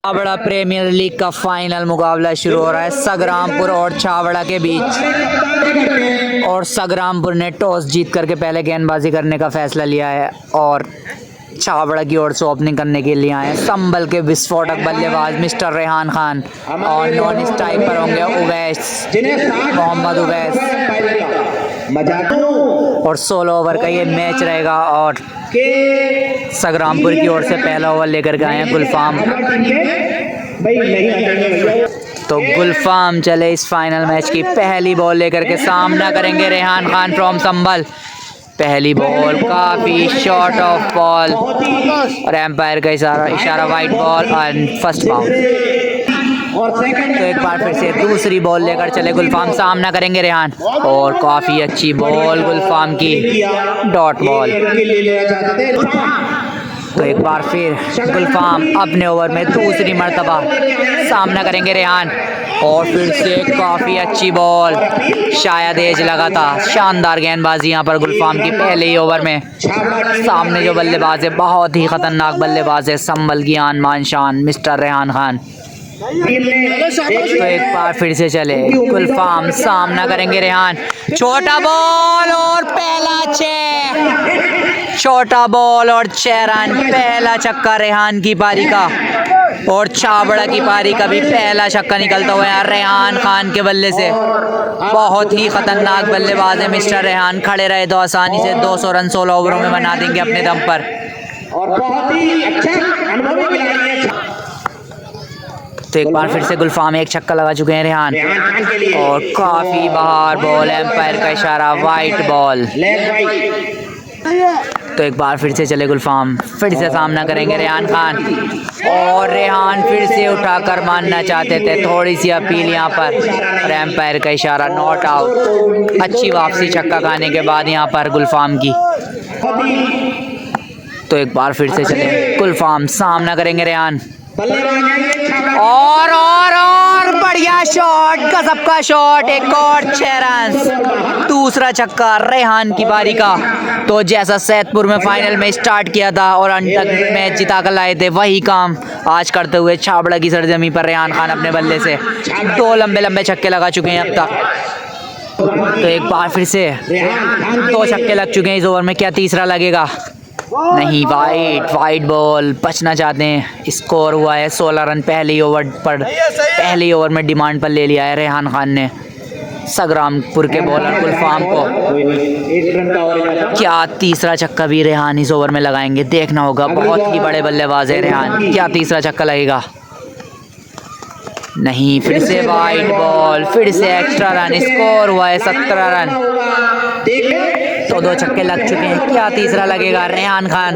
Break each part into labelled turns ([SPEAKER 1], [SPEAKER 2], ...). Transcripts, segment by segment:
[SPEAKER 1] Chhawra premiere league का final मुकाबला शुरू हो रहा है संग्रामपुर और छावड़ा के बीच। और संग्रामपुर ने टॉस जीत करके पहले गेंदबाजी करने का फैसला लिया है और छावड़ा की ओर से ओपनिंग करने के लिए आए हैं संभल के विस्फोटक बल्लेबाज मिस्टर रेहान खान। और नॉन स्ट्राइक पर होंगे उवैस, मोहम्मद उवैस। और 16 ओवर का ये मैच रहेगा और संग्रामपुर की ओर से पहला ओवर लेकर के आए हैं गुलफाम। तो गुलफाम चले इस फाइनल मैच की पहली बॉल लेकर के सामना करेंगे रेहान खान फ्रॉम संभल। पहली बॉल काफी शॉर्ट ऑफ बॉल और एम्पायर का इशारा वाइट बॉल और फर्स्ट बाउंड। तो एक बार फिर से दूसरी बॉल लेकर चले गुलफाम, सामना करेंगे रेहान और काफी अच्छी बॉल गुलफाम की, डॉट बॉल। तो एक बार फिर गुलफाम अपने ओवर में दूसरी मर्तबा सामना करेंगे रेहान और फिर से काफ़ी अच्छी बॉल, शायद एज लगा था। शानदार गेंदबाजी यहाँ पर गुलफाम की पहले ही ओवर में। सामने जो बल्लेबाज है बहुत ही खतरनाक बल्लेबाज है, संभल की आन मान शान मिस्टर रेहान खान। तो एक बार फिर से चले गुलफाम, सामना करेंगे रेहान, छोटा बॉल और पहला 6, छोटा बॉल और 6 रन। पहला छक्का रेहान की पारी का और छावड़ा की पारी का भी पहला छक्का निकलता हुआ है रेहान खान के बल्ले से। बहुत ही खतरनाक बल्लेबाज है मिस्टर रेहान, खड़े रहे तो आसानी से 200 रन 16 ओवरों में बना देंगे अपने दम पर। तो एक बार फिर से गुलफाम एक छक्का लगा चुके हैं रेहान और काफी बाहर बॉल, एम्पायर का इशारा वाइट बॉल। तो एक बार फिर से चले गुलफाम, फिर से सामना करेंगे रेहान खान और रेहान फिर से उठाकर मानना चाहते थे, थोड़ी सी अपील यहाँ पर और एम्पायर का इशारा नॉट आउट। अच्छी वापसी छक्का खाने के बाद यहाँ पर गुलफाम की। तो एक बार फिर से चले गुलफाम, सामना करेंगे रेहान और बढ़िया शॉट, गजब का शॉट, एक और 6 रन। दूसरा छक्का रेहान की बारी का। तो जैसा सैदपुर में फाइनल में स्टार्ट किया था और अंत तक मैच जिता कर लाए थे, वही काम आज करते हुए छावड़ा की सरजमी पर रेहान खान अपने बल्ले से 2 लंबे लंबे छक्के लगा चुके हैं अब तक। तो एक बार फिर से 2 छक्के लग चुके हैं इस ओवर में, क्या तीसरा लगेगा? नहीं, वाइट बॉल, बचना चाहते हैं। स्कोर हुआ है 16 रन पहले ही ओवर में डिमांड पर ले लिया है रेहान खान ने संग्रामपुर के बॉलर गुलफाम को। क्या तीसरा छक्का भी रेहान इस ओवर में लगाएंगे? देखना होगा, बहुत ही बड़े बल्लेबाज है रेहान। क्या तीसरा छक्का लगेगा? नहीं, फिर से वाइट बॉल, फिर से एक्स्ट्रा रन। स्कोर हुआ है 17 रन। तो 2 छक्के लग चुके हैं, क्या तीसरा लगेगा? रेहान खान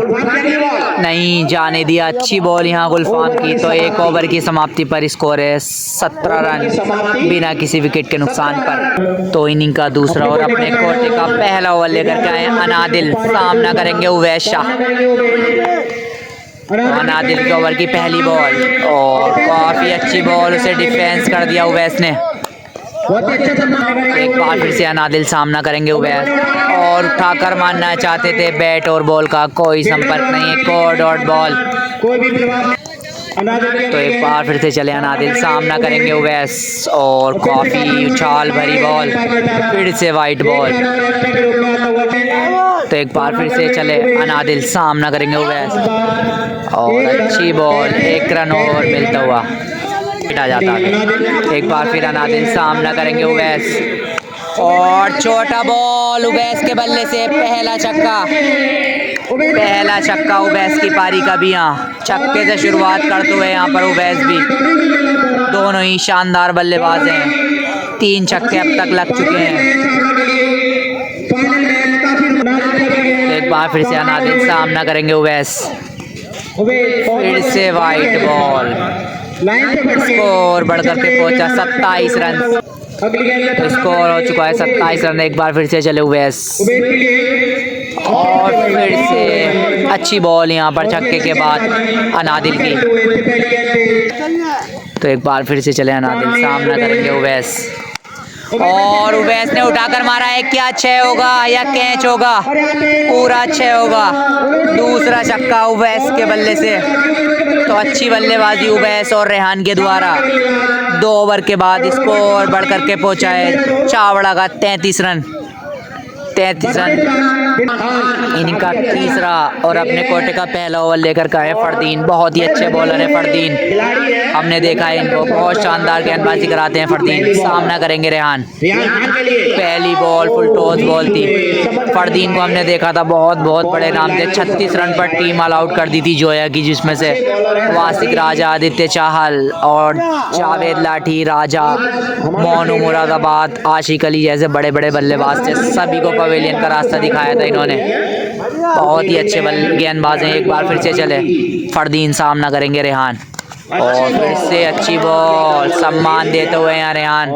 [SPEAKER 1] नहीं, जाने दिया। अच्छी बॉल यहाँ गुलफाम की। तो 1 ओवर की समाप्ति पर स्कोर है 17 रन बिना किसी विकेट के नुकसान पर। तो इनिंग का दूसरा और अपने कोटे का पहला ओवर लेकर के आए अनादिल, सामना करेंगे उवैस शाह। अनादिल के ओवर की पहली बॉल और काफी अच्छी बॉल, उसे डिफेंस कर दिया उवैस ने। एक बार फिर से अनादिल, सामना करेंगे उवैस और उठाकर मारना चाहते थे, बैट और बॉल का कोई संपर्क नहीं है, को डॉट बॉल। तो एक बार फिर से चले अनादिल, सामना करेंगे उवैस और काफी उछाल भरी बॉल, फिर से वाइट बॉल। तो एक बार फिर से चले अनादिल, सामना करेंगे उवैस और अच्छी बॉल, 1 रन और मिलता हुआ आ जाता है। एक बार फिर अनादिल, सामना करेंगे उवैस और छोटा बॉल, उवैस के बल्ले से पहला छक्का उवैस की पारी का भी। यहाँ छक्के से शुरुआत करते हुए यहाँ पर उवैस भी, दोनों ही शानदार बल्लेबाज हैं। 3 छक्के अब तक लग चुके हैं। एक बार फिर से अनादिल, सामना करेंगे उवैस, फिर से वाइट बॉल। स्कोर बढ़कर के पहुंचा 27 रन। तो स्कोर हो चुका है 27 रन। एक बार फिर से चले उवैस और फिर से अच्छी बॉल यहाँ पर छक्के के बाद अनादिल की। तो एक बार फिर से चले अनादिल, सामना करेंगे उवैस और उवैस ने उठाकर मारा है, क्या 6 होगा या कैच होगा? पूरा 6 होगा। दूसरा छक्का उवैस के बल्ले से। तो अच्छी बल्लेबाजी उवैस और रेहान के द्वारा 2 ओवर के बाद स्कोर बढ़ करके पहुंचा है चावड़ा का 33 रन। 33 रन इनिंग का तीसरा और अपने कोटे का पहला ओवर लेकर का है फरदीन। बहुत ही अच्छे बॉलर है फरदीन, हमने देखा है इनको, बहुत शानदार गेंदबाजी कराते हैं फरदीन। सामना करेंगे रेहान। पहली बॉल फुल टॉस बॉल थी। फरदीन को हमने देखा था बहुत बड़े नाम थे। 36 रन पर टीम ऑल आउट कर दी थी जोया की, जिसमें से वासिक राजा, आदित्य चाहल और जावेद लाठी, राजा, मोनू मुरादाबाद, आशिक अली जैसे बड़े बड़े बल्लेबाज थे। सभी को पवेलियन का रास्ता दिखाया था इन्होंने। बहुत ही अच्छे गेंदबाज हैं। एक बार फिर से चले फरदीन, सामना करेंगे रेहान। और फिर से अच्छी बॉल, सम्मान देते हुए यहाँ रेहान।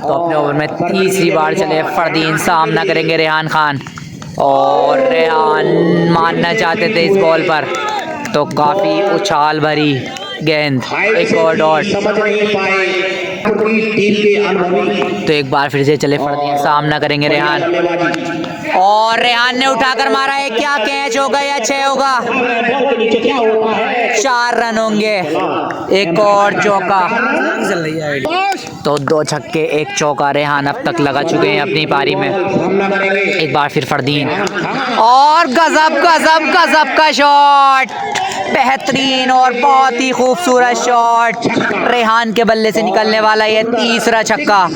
[SPEAKER 1] तो अपने ओवर में तीसरी बार चले फरदीन, सामना करेंगे रेहान खान। और रेहान मानना चाहते थे इस बॉल पर, तो काफ़ी उछाल भरी गेंद, एक और डॉट। तो एक बार फिर से चले फरदीन, सामना करेंगे रेहान। और रेहान ने उठाकर मारा है, क्या कैच होगा या 6 होगा? 4 रन होंगे। एक और चौका। तो 2 छक्के 1 चौका रेहान अब तक लगा चुके हैं अपनी पारी में। एक बार फिर फरदीन, और गजब गजब गजब का शॉट, बेहतरीन और बहुत ही खूबसूरत शॉट रेहान के बल्ले से निकलने वाला ये तीसरा छक्का।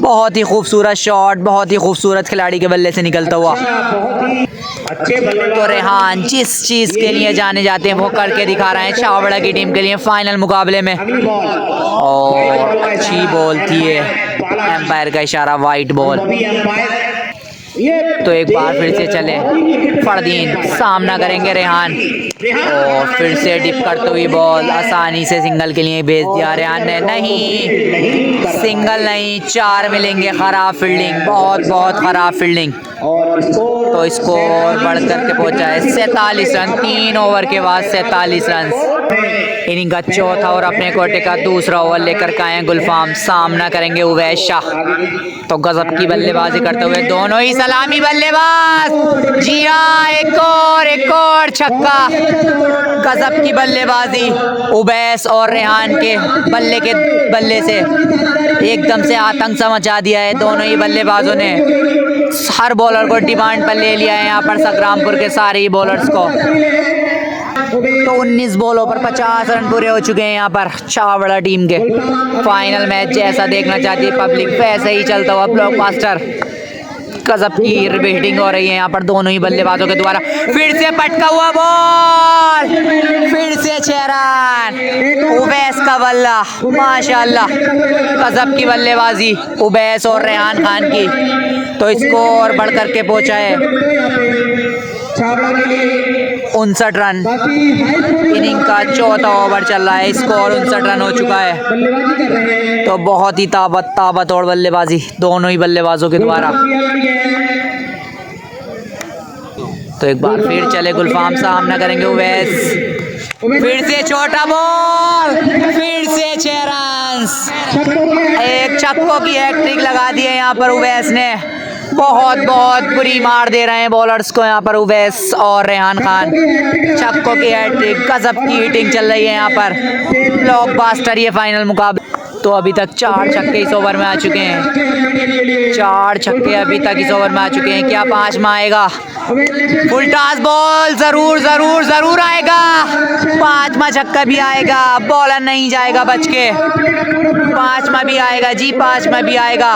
[SPEAKER 1] बहुत ही खूबसूरत शॉट, बहुत ही खूबसूरत खिलाड़ी के बल्ले से निकलता हुआ। तो रेहान जिस चीज़ के लिए जाने जाते हैं वो करके दिखा रहे हैं चावड़ा की टीम के लिए फाइनल मुकाबले में। और अच्छी बॉल थी ये, एम्पायर का इशारा, वाइट बॉल। तो एक बार फिर से चले फरदीन, सामना करेंगे रेहान। और फिर से डिप करते हुई बॉल आसानी से सिंगल के लिए भेज दिया रेहान ने। नहीं, सिंगल नहीं, 4 मिलेंगे। ख़राब फील्डिंग, बहुत ख़राब फील्डिंग। तो स्कोर बढ़ करके पहुंचा है 47 रन। 3 ओवर के बाद 47 रन। इनिंग का चौथा और अपने कोटे का दूसरा ओवर लेकर के आए गुलफाम, सामना करेंगे उवैस शाह। तो गजब की बल्लेबाजी करते हुए दोनों ही सलामी बल्लेबाज। जी हाँ, एक और छक्का। गजब की बल्लेबाजी उवैस और रेहान के बल्ले से एकदम से आतंक सा मचा दिया है दोनों ही बल्लेबाजों ने। हर बॉलर को डिमांड पर ले लिया है यहाँ पर संग्रामपुर के सारे ही बॉलर्स को। तो 19 बॉलों पर 50 रन पूरे हो चुके हैं यहाँ पर चावड़ा टीम के। फाइनल मैच जैसा देखना चाहती है पब्लिक वैसे ही चलता हुआ ब्लॉकबस्टर। गजब की रिबेटिंग हो रही है यहाँ पर दोनों ही बल्लेबाजों के द्वारा। फिर से पटका हुआ बॉल, फिर से 6 रन। उवैस का बल्ला, माशाल्लाह, गजब की बल्लेबाजी उवैस और रेहान खान की। तो स्कोर बढ़ करके पहुंचा है 59 रन। इनिंग का चौथा ओवर चल रहा है, स्कोर 59 रन हो चुका है। तो बहुत ही ताबततोड़ बल्लेबाजी दोनों ही बल्लेबाजों के द्वारा। तो एक बार फिर चले गुलफाम, सामना करेंगे उवैस। फिर से छोटा बॉल, फिर से 6 रन। एक छक्कों की हैट्रिक लगा दी है यहाँ पर उवैस ने। बहुत बुरी मार दे रहे हैं बॉलर्स को यहाँ पर उवैस और रेहान खान। छक्कों की हैट्रिक, गजब की हिटिंग चल रही है यहाँ पर। ब्लॉकबस्टर ये फाइनल मुकाबला। तो अभी तक 4 छक्के इस ओवर में आ चुके हैं। 4 छक्के अभी तक इस ओवर में आ चुके हैं। क्या 5वां आएगा? फुल टॉस बॉल, जरूर आएगा। 5वां छक्का भी आएगा, बॉलर नहीं जाएगा बच के। 5वां भी आएगा जी, 5वां भी आएगा।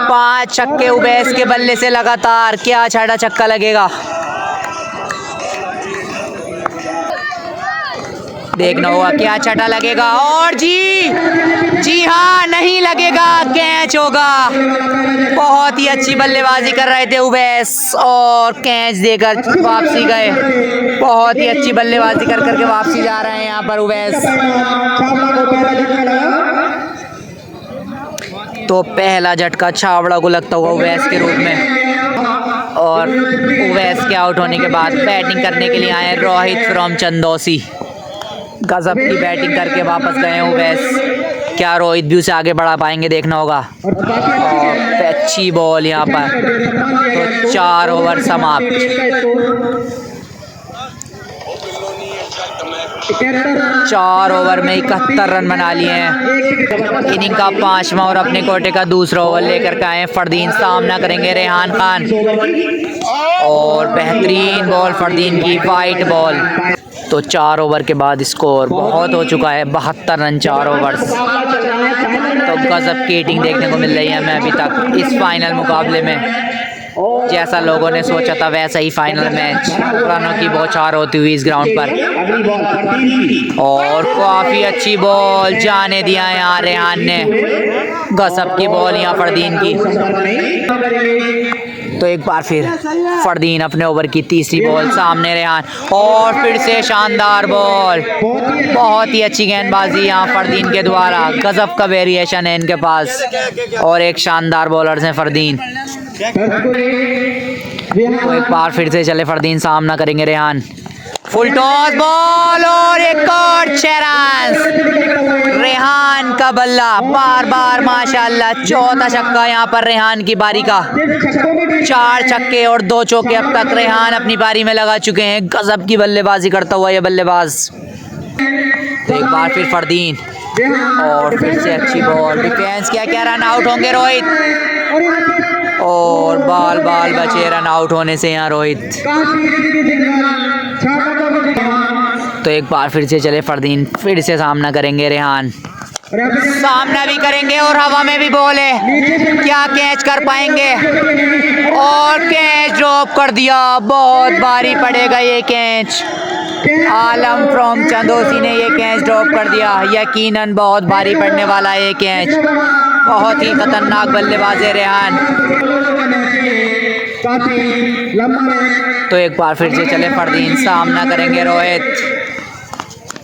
[SPEAKER 1] 5 छक्के उवैस के बल्ले से लगातार। क्या 6वां छक्का लगेगा? देखना होगा क्या 6वां लगेगा। और जी हाँ, नहीं लगेगा, कैच होगा। बहुत ही अच्छी बल्लेबाजी कर रहे थे उवैस और कैच देकर वापसी गए। बहुत ही अच्छी बल्लेबाजी कर करके वापसी जा रहे हैं यहाँ पर उवैस। तो पहला झटका छावड़ा को लगता हुआ उवैस के रूप में। और उवैस के आउट होने के बाद बैटिंग करने के लिए आए रोहित फ्रॉम चंदौसी। गजब की बैटिंग करके वापस गए उवैस। क्या रोहित भी उसे आगे बढ़ा पाएंगे, देखना होगा। और अच्छी बॉल यहाँ पर। तो 4 ओवर समाप्त। 4 ओवर में 71 रन बना लिए हैं। इनिंग का 5वां और अपने कोटे का दूसरा ओवर लेकर के आए फरदीन। सामना करेंगे रेहान खान। और बेहतरीन बॉल फरदीन की, वाइट बॉल। तो 4 ओवर के बाद स्कोर बहुत हो चुका है, 72 रन 4 ओवर्स। तो गजब की हिटिंग देखने को मिल रही है हमें अभी तक इस फाइनल मुकाबले में। जैसा लोगों ने सोचा था वैसा ही फाइनल मैच, रनों की बौछार होती हुई इस ग्राउंड पर। और काफ़ी अच्छी बॉल जाने दिया यहाँ रेहान ने, गजब की बॉल यहाँ फरदीन की। तो एक बार फिर फरदीन अपने ओवर की तीसरी बॉल, सामने रेहान। और फिर से शानदार बॉल, बहुत ही अच्छी गेंदबाजी यहाँ फरदीन के द्वारा। गजब का वेरिएशन है इनके पास और एक शानदार बॉलर हैं फरदीन। तो एक बार फिर से चले फरदीन, सामना करेंगे रेहान। फुल टॉस बॉल और एक और 6 रन। रेहान का बल्ला, बार बार माशाल्लाह, चौथा छक्का यहाँ पर रेहान की बारी का। 4 छक्के और 2 चौके अब तक रेहान अपनी पारी में लगा चुके हैं। गजब की बल्लेबाजी करता हुआ ये बल्लेबाज। तो एक बार फिर फरदीन और फिर से अच्छी बॉल। डिफेंस क्या रन आउट होंगे रोहित। और बाल बचे रन आउट होने से यहाँ रोहित। तो एक बार फिर से चले फरदीन, फिर से सामना करेंगे रेहान। सामना भी करेंगे और हवा में भी बॉल है, क्या कैच कर पाएंगे। और कैच ड्रॉप कर दिया, बहुत भारी पड़ेगा ये कैच। आलम फ्रॉम चंदोसी ने ये कैच ड्रॉप कर दिया। यकीनन बहुत भारी पड़ने वाला है ये कैच। बहुत ही खतरनाक बल्लेबाज है रेहान। तो एक बार फिर से चले फरदीन, सामना करेंगे रोहित।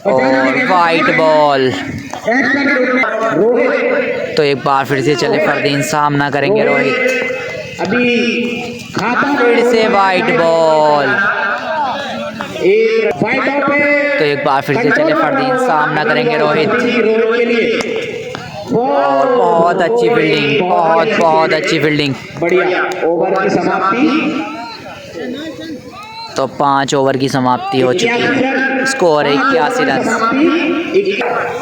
[SPEAKER 1] और वाइट बॉल। तो एक बार फिर से चले फरदीन, सामना करेंगे रोहित। फिर से वाइट बॉल। तो एक बार फिर से चले फरदीन, सामना करेंगे रोहित। और बहुत अच्छी फील्डिंग, बहुत अच्छी फील्डिंग।
[SPEAKER 2] बढ़िया ओवर की समाप्ति।
[SPEAKER 1] तो 5 ओवर की समाप्ति हो चुकी है। Score 81 run.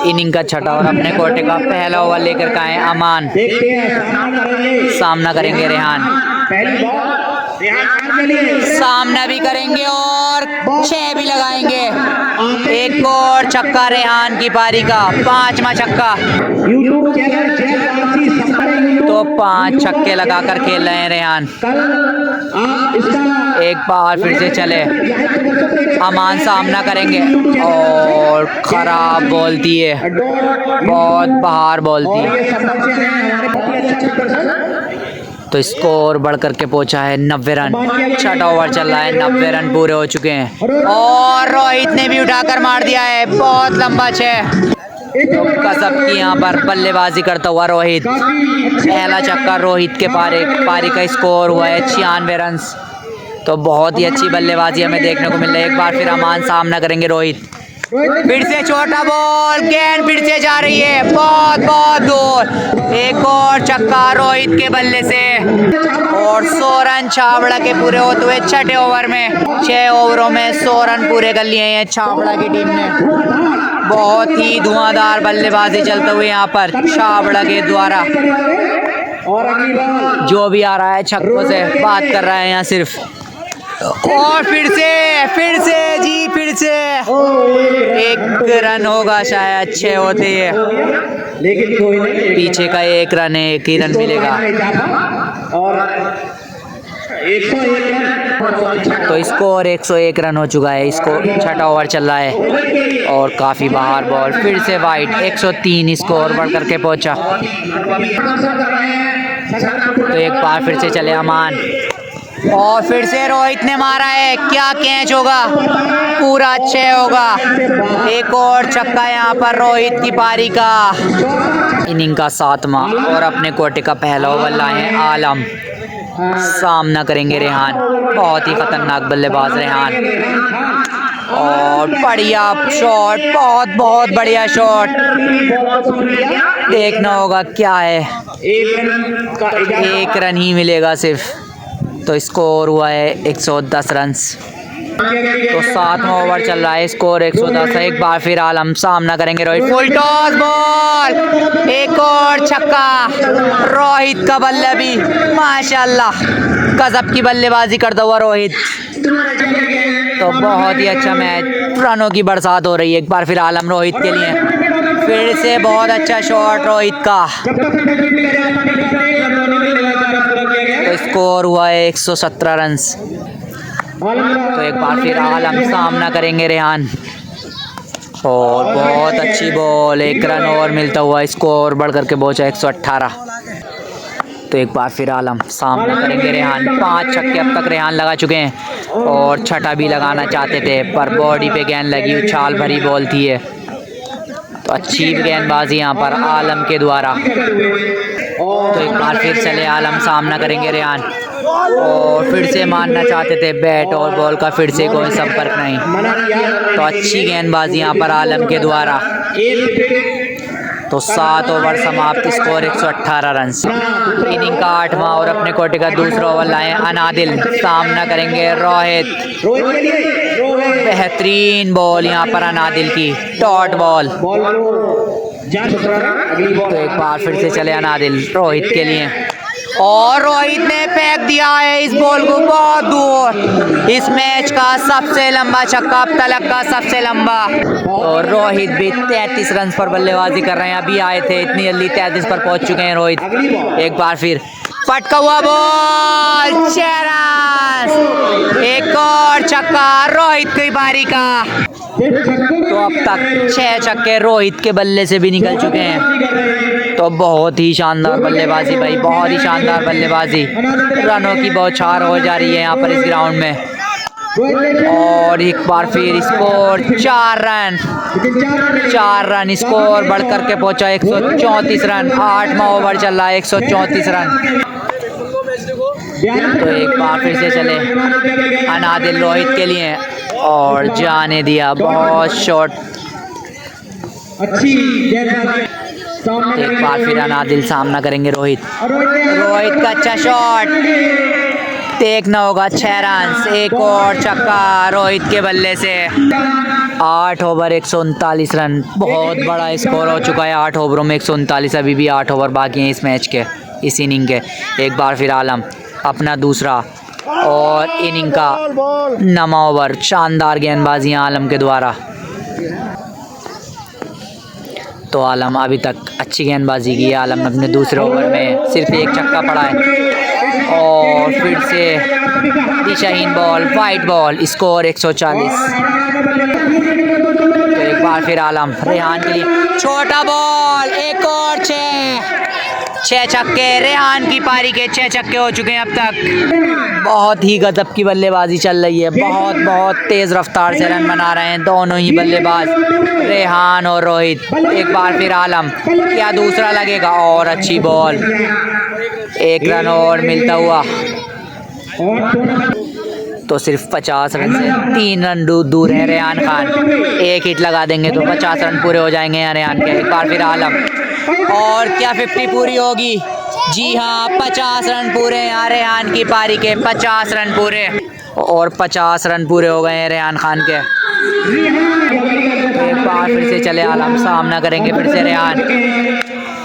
[SPEAKER 1] इनिंग का छठा और अपने कोटे का पहला ओवर लेकर के आए अमान। सामना करेंगे रेहान। सामना भी करेंगे और 6 भी लगाएंगे। एक और छक्का रेहान की पारी का, 5वां छक्का। तो 5 छक्के लगाकर खेल रहे हैं रेहान। एक बार फिर से चले अमान, सामना करेंगे। और खराब बोलती है, बहुत बाहर बोलती है। तो स्कोर बढ़ करके पहुंचा है 90 रन। 6वां ओवर चल रहा है, 90 रन पूरे हो चुके हैं। और रोहित ने भी उठाकर मार दिया है, बहुत लंबा 6। तो गजब की यहाँ पर बल्लेबाजी करता हुआ रोहित। पहला छक्का रोहित के पारी का स्कोर हुआ है 96 रन। तो बहुत ही अच्छी बल्लेबाजी हमें देखने को मिल रही है। एक बार फिर अमान, सामना करेंगे रोहित। फिर से छोटा बॉल, गेंद फिर से जा रही है, बहुत दूर। एक और छक्का रोहित के बल्ले से। और 100 रन छाबड़ा के पूरे होते हुए 6ठे ओवर में। 6 ओवरों में 100 रन पूरे कर लिए हैं छाबड़ा की टीम ने। बहुत ही धुआंधार बल्लेबाजी चलते हुए यहाँ पर छाबड़ा के द्वारा। जो भी आ रहा है छक्कों से बात कर रहा है यहाँ सिर्फ। और फिर से जी, फिर से 1 रन होगा शायद, 6 होते हैं,
[SPEAKER 2] लेकिन कोई नहीं।
[SPEAKER 1] पीछे का 1 रन है, 1 ही रन मिलेगा।
[SPEAKER 2] और 101 रन।
[SPEAKER 1] तो स्कोर 101 रन हो चुका है। इसको 6ठा ओवर चल रहा है और काफ़ी बाहर बॉल। फिर से वाइट, 103 स्कोर बढ़ करके पहुंचा। तो एक बार फिर से चले अमान। और फिर से रोहित ने मारा है, क्या कैच होगा, पूरा 6 होगा। एक और छक्का यहाँ पर रोहित की पारी का। इनिंग का 7वां और अपने कोटे का पहला ओवर लाए हैं आलम। सामना करेंगे रेहान, बहुत ही खतरनाक बल्लेबाज रेहान। और बढ़िया शॉट, बहुत बहुत बढ़िया शॉट। देखना होगा क्या है, एक रन ही मिलेगा सिर्फ। तो स्कोर हुआ है 110 रन। तो 7वां ओवर चल रहा है, स्कोर 110 है। एक बार फिर आलम सामना करेंगे रोहित, फुल टॉस बॉल, एक और छक्का। रोहित का बल्ला भी माशाल्लाह गजब की बल्लेबाजी करता हुआ रोहित। तो बहुत ही अच्छा मैच, रनों की बरसात हो रही है। एक बार फिर आलम रोहित के लिए, फिर से बहुत अच्छा शॉट रोहित का। तो स्कोर हुआ है 117 रन। तो एक बार फिर आलम सामना करेंगे रेहान, और बहुत अच्छी बॉल, एक रन और मिलता हुआ स्कोर बढ़ करके पहुंचा 118। तो एक बार फिर आलम सामना करेंगे रेहान। 5 छक्के अब तक रेहान लगा चुके हैं और छठा भी लगाना चाहते थे, पर बॉडी पे गेंद लगी, उछाल भरी बॉल थी ये। तो अच्छी गेंदबाजी यहाँ पर आलम के द्वारा। तो एक बार फिर चले आलम सामना करेंगे रेहान, और फिर से मारना चाहते थे बैट और बॉल का, फिर से कोई संपर्क नहीं। तो अच्छी गेंदबाजी यहाँ पर आलम के द्वारा। तो 7 ओवर समाप्त, स्कोर 118 रन। इनिंग का 8वां और अपने कोटे का दूसरा ओवर लाए अनादिल, सामना करेंगे रोहित। बेहतरीन बॉल यहाँ पर अनादिल की, डॉट बॉल। तो एक बार फिर से चले अनादिल रोहित के लिए, और रोहित ने फेंक दिया है इस बॉल को बहुत दूर। इस मैच का सबसे लंबा छक्का, अब तक का सबसे लंबा। और रोहित भी 33 रन पर बल्लेबाजी कर रहे हैं, अभी आए थे, इतनी जल्दी 33 पर पहुंच चुके हैं रोहित। एक बार फिर फटका हुआ बॉल, 6 रन, एक और छक्का रोहित की बारी का। तो अब तक 6 छक्के रोहित के बल्ले से भी निकल चुके हैं। तो बहुत ही शानदार बल्लेबाजी भाई, बहुत ही शानदार बल्लेबाजी। रनों की बौछार हो जा रही है यहाँ पर इस ग्राउंड में। और एक बार फिर स्कोर 4 रन, स्कोर बढ़ करके पहुंचा 134 रन। 8वां ओवर चल रहा है, 134 रन। तो एक बार फिर से चले अनादिल रोहित के लिए, और जाने दिया, बहुत शॉट। एक बार फिर अनादिल सामना करेंगे रोहित का अच्छा शॉट, देखना होगा। 6 रन, एक और छक्का रोहित के बल्ले से। 8 ओवर 139 रन, बहुत बड़ा स्कोर हो चुका है। 8 ओवरों में 139, अभी भी 8 ओवर बाकी हैं इस मैच के, इस इनिंग के। एक बार फिर आलम अपना दूसरा और इनिंग का 9वां ओवर, शानदार गेंदबाजियां आलम के द्वारा। तो आलम अभी तक अच्छी गेंदबाजी की है। आलम ने अपने दूसरे ओवर में सिर्फ एक छक्का पड़ा है, और फिर से दिशाहीन बॉल, वाइट बॉल, स्कोर 140। तो एक बार फिर आलम रेहान के लिए, छोटा बॉल, एक और 6 छक्के रेहान की पारी के। 6 छक्के हो चुके हैं अब तक। बहुत ही गजब की बल्लेबाजी चल रही है, बहुत बहुत तेज रफ्तार से रन बना रहे हैं दोनों ही बल्लेबाज, रेहान और रोहित। एक बार फिर आलम, क्या दूसरा लगेगा, और अच्छी बॉल, एक रन और मिलता हुआ। तो सिर्फ 50 रन से 3 रन दूर है रेहान खान। एक हिट लगा देंगे तो 50 रन पूरे हो जाएंगे यहाँ रेहान के। एक बार फिर आलम, और क्या 50 पूरी होगी? जी हाँ, 50 रन पूरे यहाँ रेहान की पारी के, 50 रन पूरे, और 50 रन पूरे हो गए हैं रेहान खान के। एक बार फिर से चले आलम, सामना करेंगे फिर से रेहान,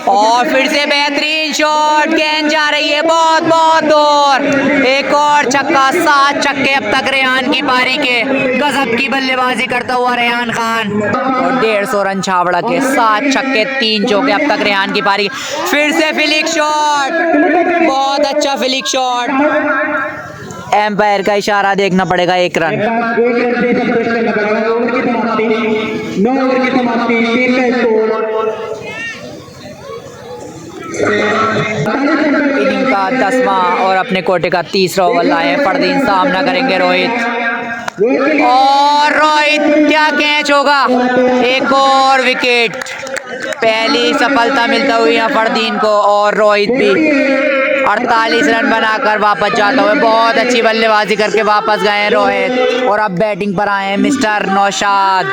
[SPEAKER 1] और फिर से बेहतरीन शॉट, गेंद जा रही है बहुत बहुत दूर, एक और छक्का। 7 छक्के अब तक रेहान की पारी के, गजब की बल्लेबाजी करता हुआ रेहान खान। और 150 रन छावड़ा के, 7 छक्के 3 चौके अब तक रेहान की पारी। फिर से फ्लिक शॉट, बहुत अच्छा फ्लिक शॉट, एम्पायर का इशारा देखना पड़ेगा, 1 रन। इनिंग का 10वां और अपने कोटे का तीसरा ओवर लाए फरदीन, सामना करेंगे रोहित, और रोहित क्या कैच होगा, एक और विकेट। पहली सफलता मिलता हुई यहाँ फरदीन को, और रोहित भी 48 रन बनाकर वापस जाते हुए बहुत अच्छी बल्लेबाजी करके वापस गए हैं रोहित और अब बैटिंग पर आए हैं मिस्टर नौशाद।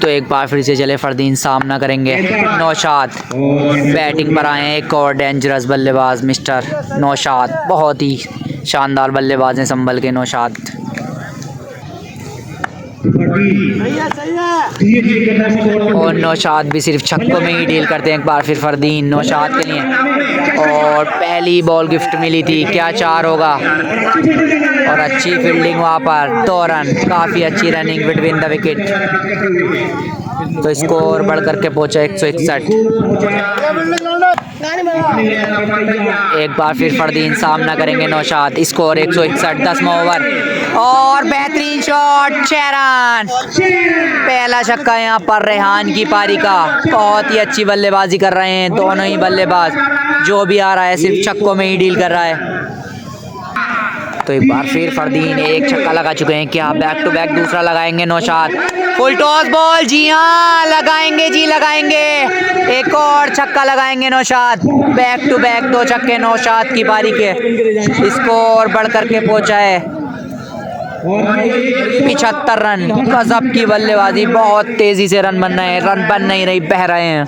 [SPEAKER 1] तो एक बार फिर से चले फरदीन सामना करेंगे नौशाद। बैटिंग पर आए हैं एक और डेंजरस बल्लेबाज मिस्टर नौशाद। बहुत ही शानदार बल्लेबाज हैं संभल के नौशाद। और नौशाद भी सिर्फ छक्कों में ही डील करते हैं। एक बार फिर फरदीन नौशाद के लिए और पहली बॉल गिफ्ट मिली थी, क्या 4 होगा और अच्छी फील्डिंग वहाँ पर 2 रन, काफ़ी अच्छी रनिंग बिटवीन द विकेट। तो स्कोर बढ़ करके पहुंचा 161। एक बार फिर फरदीन सामना करेंगे नौशाद। स्कोर 161, 10वां ओवर और बेहतरीन शॉट 6 रन। पहला छक्का यहाँ पर रेहान की पारी का। बहुत ही अच्छी बल्लेबाजी कर रहे हैं दोनों ही बल्लेबाज, जो भी आ रहा है सिर्फ छक्कों में ही डील कर रहा है। तो एक बार फिर फरदीन एक छक्का लगा चुके हैं, क्या बैक टू बैक दूसरा लगाएंगे नौशाद। फुल टॉस बॉल, जी हाँ लगाएंगे जी लगाएंगे। एक और छक्का लगाएंगे नौशाद। बैक टू बैक 2 छक्के नौशाद की पारी के। स्कोर बढ़ करके पहुंचा है 75 रन। गजब की बल्लेबाजी, बहुत तेजी से रन बन रहे हैं, रन बन नहीं रही, बह रहे हैं।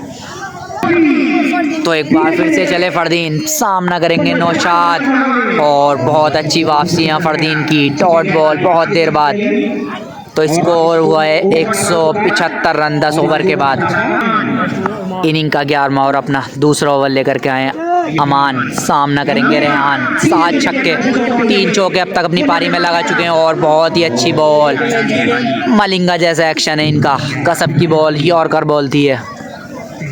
[SPEAKER 1] तो एक बार फिर से चले फरदीन सामना करेंगे नौशाद और बहुत अच्छी वापसी यहाँ फरदीन की, डॉट बॉल बहुत देर बाद। तो स्कोर हुआ है 175 रन 10 ओवर के बाद। इनिंग का 11वां और अपना दूसरा ओवर लेकर के आए अमान। सामना करेंगे रेहान। 7 छक्के 3 चौके अब तक अपनी पारी में लगा चुके हैं और बहुत ही अच्छी बॉल, मलिंगा जैसा एक्शन है इनका। गजब की बॉल, यॉर्कर बॉल थी है।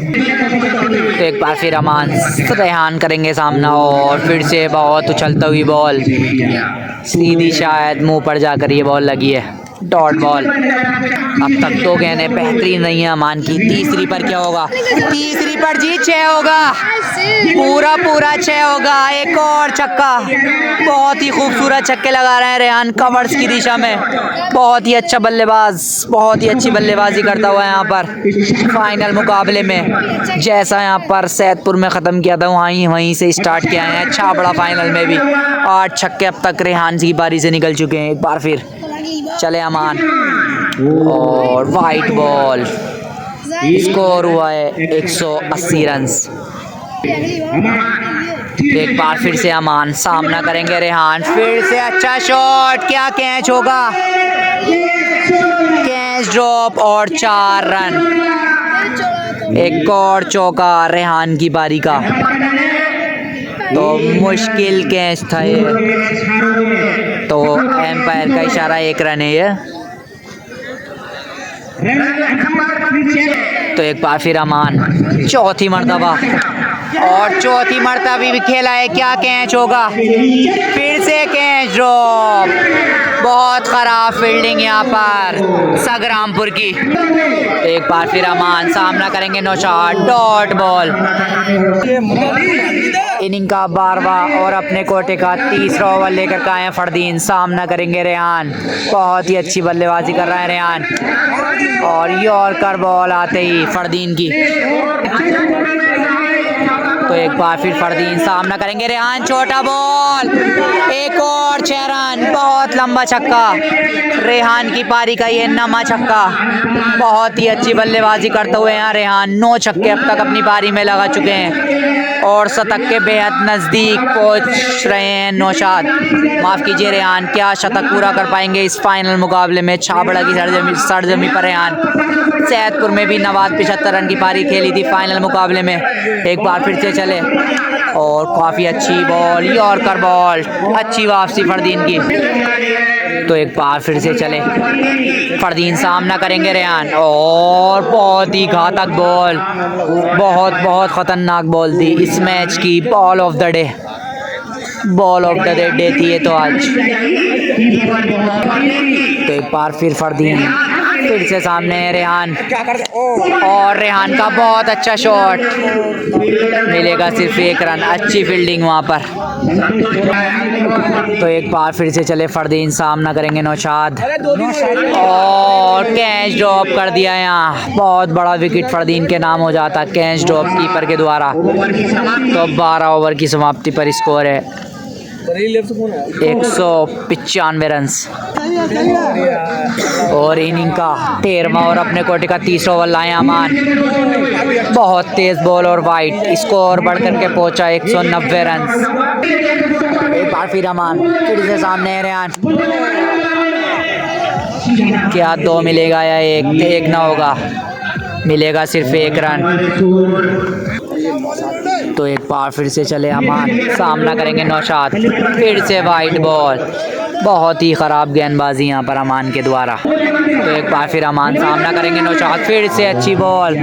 [SPEAKER 1] तो एक बार फिर अमान रेहान करेंगे सामना और फिर से बहुत उछलती हुई बॉल, सीधी शायद मुंह पर जाकर ये बॉल लगी है, डॉट बॉल। अब तक 2 गेंदें बेहतरीन रही हैं अमान की। तीसरी पर क्या होगा, तीसरी पर जी 6 होगा, पूरा 6 होगा। एक और छक्का, बहुत ही खूबसूरत छक्के लगा रहे हैं रेहान कवर्स की दिशा में। बहुत ही अच्छा बल्लेबाज, बहुत ही अच्छी बल्लेबाजी करता हुआ यहाँ पर फाइनल मुकाबले में। जैसा यहाँ पर सैदपुर में ख़त्म किया था वहीं से स्टार्ट किया है। अच्छा बड़ा फाइनल में भी 8 छक्के अब तक रेहान की पारी से निकल चुके हैं। एक बार फिर चले अमान और वाइट बॉल। स्कोर हुआ है 180 रन। एक बार फिर से अमान सामना करेंगे रेहान। फिर से अच्छा शॉट, क्या कैच होगा, कैच ड्रॉप और 4 रन। एक और चौका रेहान की बारी का। तो मुश्किल कैच था ये, तो एम्पायर का इशारा 1 रन है ये। तो एक बार फिर अमान चौथी मर्तबा और चौथी मर्तबा भी खेला है, क्या कैच होगा, फिर से कैच ड्रॉप। बहुत ख़राब फील्डिंग यहाँ पर संग्रामपुर की। एक बार फिर अमान सामना करेंगे नौशाद, डॉट बॉल। इनिंग का 12वां और अपने कोटे का तीसरा ओवर लेकर के आए हैं फरदीन। सामना करेंगे रेहान। बहुत ही अच्छी बल्लेबाजी कर रहा है रेहान और यॉर्कर बॉल आते ही फरदीन की। तो एक बार फिर फरदीन सामना करेंगे रेहान, छोटा बॉल, एक और 6 रन। बहुत लंबा छक्का, रेहान की पारी का ये 9वां छक्का। बहुत ही अच्छी बल्लेबाजी करते हुए यहाँ रेहान 9 छक्के अब तक अपनी पारी में लगा चुके हैं और शतक के बेहद नज़दीक पहुँच रहे हैं नौशाद। माफ़ कीजिए रेहान, क्या शतक पूरा कर पाएंगे इस फाइनल मुकाबले में। छाबड़ा की सरजमी पर रेहान। सैदपुर में भी नवाज 75 रन की पारी खेली थी फाइनल मुकाबले में। एक बार फिर से चले और काफ़ी अच्छी बॉल, यॉर्कर बॉल, अच्छी वापसी फरदीन की। तो एक बार फिर से चले फरदीन सामना करेंगे रेहान और बहुत ही घातक बॉल, बहुत ख़तरनाक बॉल थी इस मैच की। Ball of the day, ball of the day थी ये तो आज। तो एक बार फिर फरदीन फिर से सामने है रेहान, और रेहान का बहुत अच्छा शॉट, मिलेगा सिर्फ 1 रन। अच्छी फील्डिंग वहाँ पर। तो एक बार फिर से चले फरदीन, सामना करेंगे नौशाद, और कैच ड्रॉप कर दिया यहाँ। बहुत बड़ा विकेट फरदीन के नाम हो जाता कैच ड्रॉप कीपर के द्वारा। तो 12 ओवर की समाप्ति पर स्कोर है 195 रन, और इनिंग का 13वां और अपने कोटे का 30 ओवर लाए अमान। बहुत तेज बॉल और वाइड, स्कोर बढ़ करके पहुंचा 190 रन। एक बार फिर अमान, फिर से सामने है रेहान, क्या 2 मिलेगा या 1 ना होगा, मिलेगा सिर्फ 1 रन। तो एक बार फिर से चले अमान, सामना करेंगे नौशाद, फिर से वाइड बॉल। बहुत ही ख़राब गेंदबाजी यहाँ पर अमान के द्वारा। तो एक बार फिर अमान, सामना करेंगे नौशाद, फिर से अच्छी बॉल।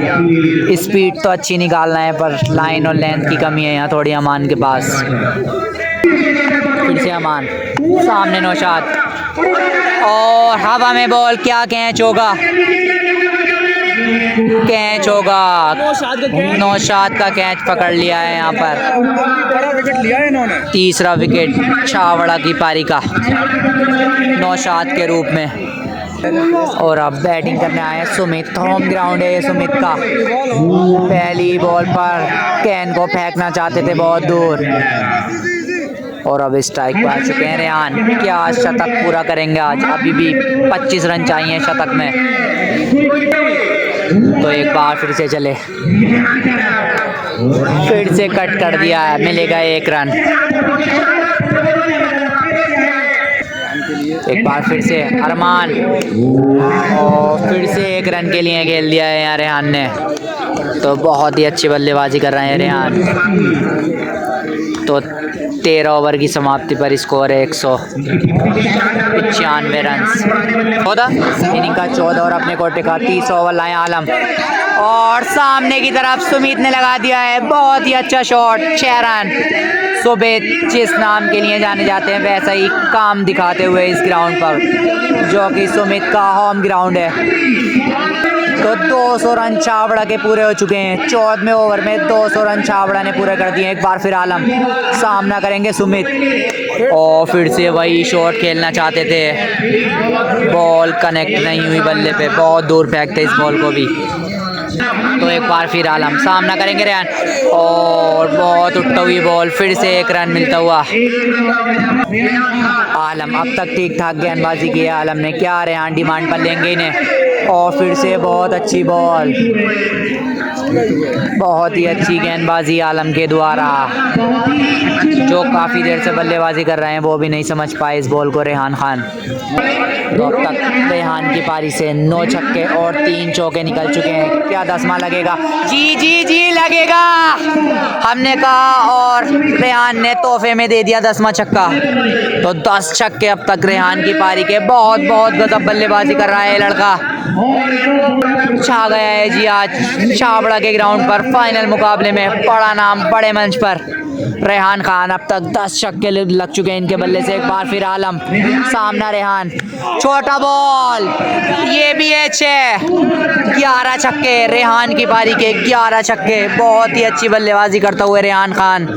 [SPEAKER 1] स्पीड तो अच्छी निकालना है पर लाइन और लेंथ की कमी है यहाँ थोड़ी अमान के पास। फिर से अमान, सामने नौशाद, और हवा में बॉल, क्या कैच होगा, कैच होगा। नौशाद का कैच पकड़ लिया है यहाँ पर। तीसरा विकेट छावड़ा की पारी का नौशाद के रूप में। और अब बैटिंग करने आए सुमित, होम ग्राउंड है ये सुमित का। पहली बॉल पर कैन को फेंकना चाहते थे बहुत दूर, और अब स्ट्राइक पर आ चुके हैं रेहान। क्या शतक पूरा करेंगे आज, अभी भी 25 रन चाहिए शतक में। तो एक बार फिर से चले, फिर से कट कर दिया है, मिलेगा 1 रन। एक बार फिर से अरमान, और फिर से 1 रन के लिए खेल दिया है यहाँ रेहान ने। तो बहुत ही अच्छी बल्लेबाजी कर रहे हैं रेहान। तो 13 ओवर की समाप्ति पर स्कोर है 195 रन। 14 इनिंग का 14 और अपने कोटे का 30 ओवर लाए आलम, और सामने की तरफ सुमित ने लगा दिया है बहुत ही अच्छा शॉट, 6 रन। सुबेद जिस नाम के लिए जाने जाते हैं वैसा ही काम दिखाते हुए इस ग्राउंड पर, जो कि सुमित का होम ग्राउंड है। तो 200 रन छावड़ा के पूरे हो चुके हैं। 14वें ओवर में 200 रन छावड़ा ने पूरे कर दिए। एक बार फिर आलम, सामना करेंगे सुमित, और फिर से वही शॉट खेलना चाहते थे, बॉल कनेक्ट नहीं हुई बल्ले पे, बहुत दूर फेंकते इस बॉल को भी। तो एक बार फिर आलम, सामना करेंगे रेहान, और बहुत उठती हुई बॉल, फिर से 1 रन मिलता हुआ। आलम अब तक ठीक ठाक गेंदबाजी की है आलम ने, क्या रेहान डिमांड पर लेंगे इन्हें, और फिर से बहुत अच्छी बॉल, बहुत ही अच्छी गेंदबाजी आलम के द्वारा। जो काफ़ी देर से बल्लेबाजी कर रहे हैं वो भी नहीं समझ पाए इस बॉल को रेहान खान। तो अब तक रेहान की पारी से 9 छक्के और 3 चौके निकल चुके हैं। क्या 10वां लगेगा? जी जी जी लगेगा, हमने कहा, और रेहान ने तोहफे में दे दिया 10वां छक्का। तो 10 छक्के अब तक रेहान की पारी के। बहुत बहुत गजब बल्लेबाजी कर रहा है लड़का, छा गया है जी आज छावड़ा के ग्राउंड पर फाइनल मुकाबले में। बड़ा नाम बड़े मंच पर रेहान खान। अब तक 10 छक्के लग चुके हैं इनके बल्ले से। एक बार फिर आलम, सामना रेहान, छोटा बॉल, ये भी है 6। 11 छक्के रेहान की पारी के, 11 छक्के। बहुत ही अच्छी बल्लेबाजी करता हुए रेहान खान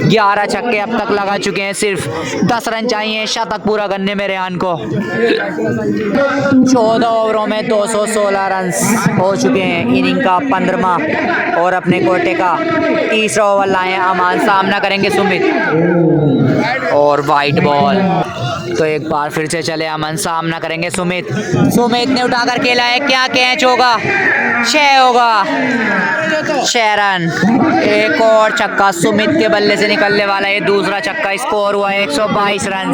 [SPEAKER 1] 11 छक्के अब तक लगा चुके हैं। सिर्फ 10 रन चाहिए शतक पूरा करने में रेहान को। 14 ओवरों में 216 रन हो चुके हैं। इनिंग का 15वां और अपने कोटे का 30 ओवर लाए अमान। सामना करेंगे सुमित, और वाइट बॉल। तो एक बार फिर से चले अमन, सामना करेंगे सुमित। सुमित ने उठाकर खेला है, क्या कैच होगा? 6 होगा, 6 रन। एक और छक्का सुमित के बल्ले से निकलने वाला है, दूसरा छक्का। स्कोर हुआ है 122 रन।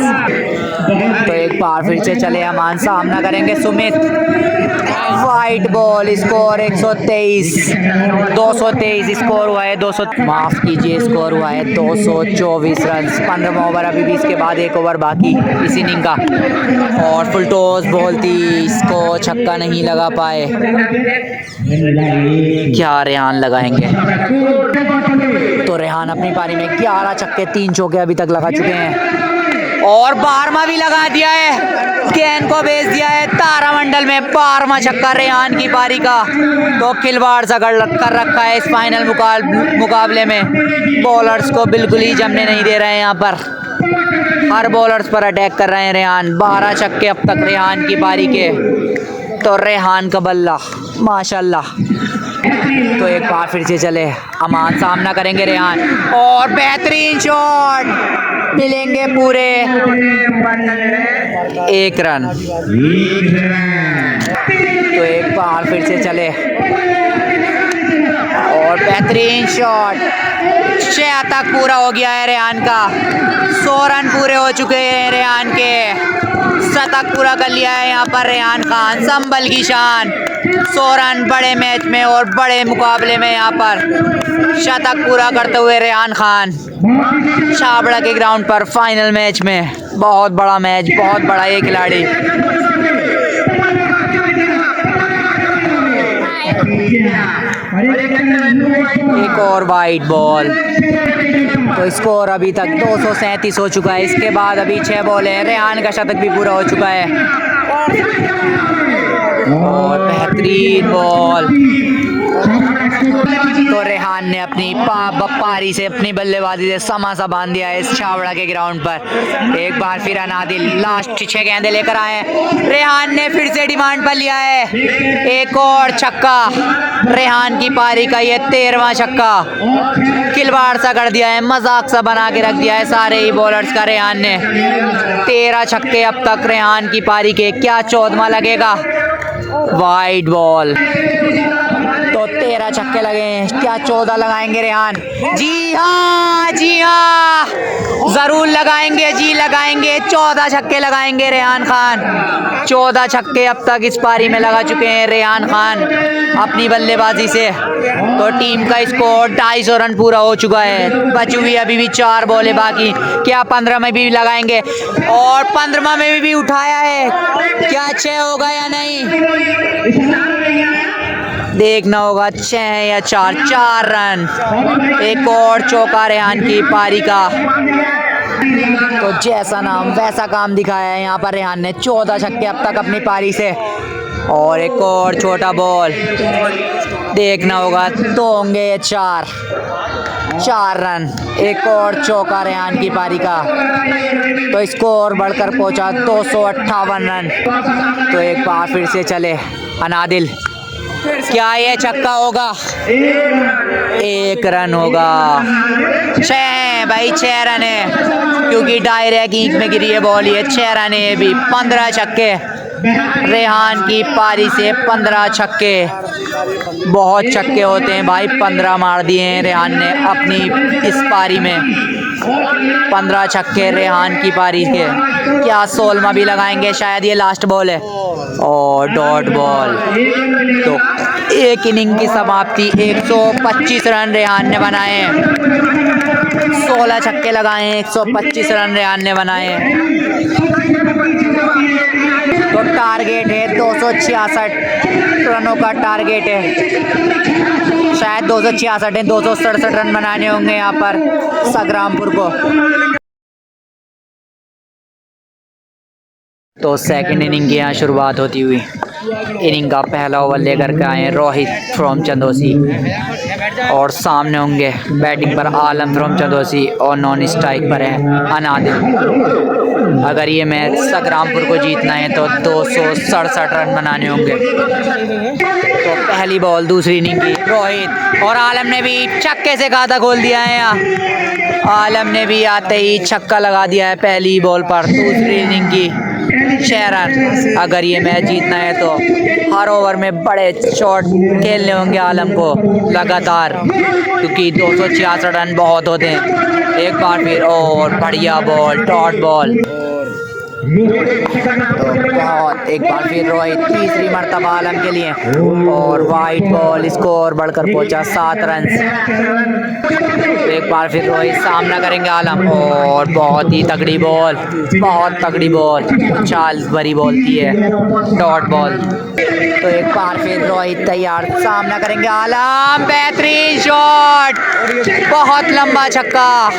[SPEAKER 1] तो एक बार फिर से चले अमान, सामना करेंगे Sumit. White ball, score 123, 223 score हुआ है। 200 माफ कीजिए, स्कोर हुआ है 224 रन। 15वां ओवर अभी भी, इसके बाद 1 ओवर बाकी इस इनिंग का। और फुल टॉस बॉल थी, इसको छक्का नहीं लगा पाए। क्या रेहान लगाएंगे? तो रेहान अपनी पारी में 11 छक्के 3 चौके अभी तक लगा चुके हैं। और 12वां भी लगा दिया है, गेंद को भेज दिया है तारामंडल में। 12वां छक्का रेहान की पारी का। तो खिलवाड़ सा कर रखा है इस फाइनल मुकाबले में। बॉलर्स को बिल्कुल ही जमने नहीं दे रहे हैं यहाँ पर, हर बॉलर्स पर अटैक कर रहे हैं रेहान। 12 छक्के अब तक रेहान की पारी के। तो रेहान का बल्ला माशाल्लाह। तो एक बार फिर से चले, अमान सामना करेंगे रेहान, और बेहतरीन शॉट, मिलेंगे पूरे 1 रन। तो एक बार फिर से चले, और बेहतरीन शॉट, 6 तक पूरा हो गया है रेहान का। 100 रन पूरे हो चुके हैं रेहान के। शतक पूरा कर लिया है यहाँ पर रेहान खान, संभल की शान। 100 रन बड़े मैच में और बड़े मुकाबले में यहाँ पर शतक पूरा करते हुए रेहान खान छाबड़ा के ग्राउंड पर फाइनल मैच में। बहुत बड़ा मैच, बहुत बड़ा ये खिलाड़ी। एक और वाइड बॉल। तो स्कोर अभी तक 237 हो चुका है। इसके बाद अभी 6 बॉल है, रेहान का शतक भी पूरा हो चुका है। और बेहतरीन बॉल। तो रेहान ने अपनी पारी से, अपनी बल्लेबाजी से समा सा बांध दिया है इस छावड़ा के ग्राउंड पर। एक बार फिर अनादिल लास्ट 6 गेंदें लेकर आए। रेहान ने फिर से डिमांड पर लिया है एक और छक्का। रेहान की पारी का ये 13वां छक्का। खिलवाड़ सा कर दिया है, मजाक सा बना के रख दिया है सारे ही बॉलर्स का रेहान ने। 13 छक्के अब तक रेहान की पारी के। क्या 14वां लगेगा? Wide ball. तो 13 छक्के लगे, क्या 14 लगाएंगे रेहान? जी हाँ, जी हाँ, जरूर लगाएंगे, जी लगाएंगे। 14 छक्के लगाएंगे रेहान खान। 14 छक्के अब तक इस पारी में लगा चुके हैं रेहान खान अपनी बल्लेबाजी से। तो टीम का स्कोर 250 रन पूरा हो चुका है। बची हुई अभी भी 4 बॉलें बाकी। क्या 15 में भी लगाएंगे? और 15वां में भी उठाया है। क्या 6 होगा या नहीं? देखना होगा 6 या 4 रन। एक और चौका रेहान की पारी का। तो जैसा नाम वैसा काम दिखाया है यहाँ पर रेहान ने। 14 छक्के अब तक अपनी पारी से। और एक और छोटा बॉल, देखना होगा तो होंगे 4 रन। एक और चौका रेहान की पारी का। तो स्कोर बढ़कर पहुंचा 258 रन। तो एक बार फिर से चले, अनादिल, क्या ये छक्का होगा? 1 रन होगा। 6 भाई, 6 रन है, क्योंकि डायरेक्ट ईंट में गिरी है बॉल। ये 6 रन है भी। 15 छक्के रेहान की पारी से। 15 छक्के, बहुत छक्के होते हैं भाई। 15 मार दिए हैं रेहान ने अपनी इस पारी में। 15 छक्के रेहान की पारी के। क्या 16वां भी लगाएंगे? शायद ये लास्ट बॉल है। और डॉट बॉल। तो एक इनिंग की समाप्ति। 125 रन रेहान ने बनाए हैं। 16 छक्के लगाए हैं, 125 रन रेहान ने बनाए हैं। तो टारगेट है 266 रनों का टारगेट है। शायद 266 है, 267 रन बनाने होंगे यहाँ पर संग्रामपुर को। तो सेकंड इनिंग की यहाँ शुरुआत होती हुई। इनिंग का पहला ओवर लेकर के आए रोहित फ्रॉम चंदौसी, और सामने होंगे बैटिंग पर आलम फ्रॉम चंदौसी, और नॉन स्ट्राइक पर है अनादिल। अगर ये मैच संग्रामपुर को जीतना है तो 267 रन बनाने होंगे। तो पहली बॉल दूसरी इनिंग की। रोहित और आलम ने भी छक्के से खाता खोल दिया है यहाँ। आलम ने भी आते ही छक्का लगा दिया है पहली बॉल पर। दूसरी इनिंग की 6 रन। अगर ये मैच जीतना है तो हर ओवर में बड़े शॉट खेलने होंगे आलम को लगातार, क्योंकि 266 रन बहुत होते हैं। एक बार फिर और बढ़िया बॉल, डॉट बॉल। तो बहुत एक बार फिर रोहित, तीसरी मर्तबा आलम के लिए, और वाइट बॉल। स्कोर बढ़कर पहुंचा 7 रन। तो एक बार फिर रोहित सामना करेंगे आलम, और बहुत ही तगड़ी बॉल, बहुत तगड़ी बॉल, चाल भरी बॉल थी है, डॉट बॉल। तो एक बार फिर रोहित तैयार, सामना करेंगे आलम। बेहतरीन शॉट, बहुत लंबा छक्का,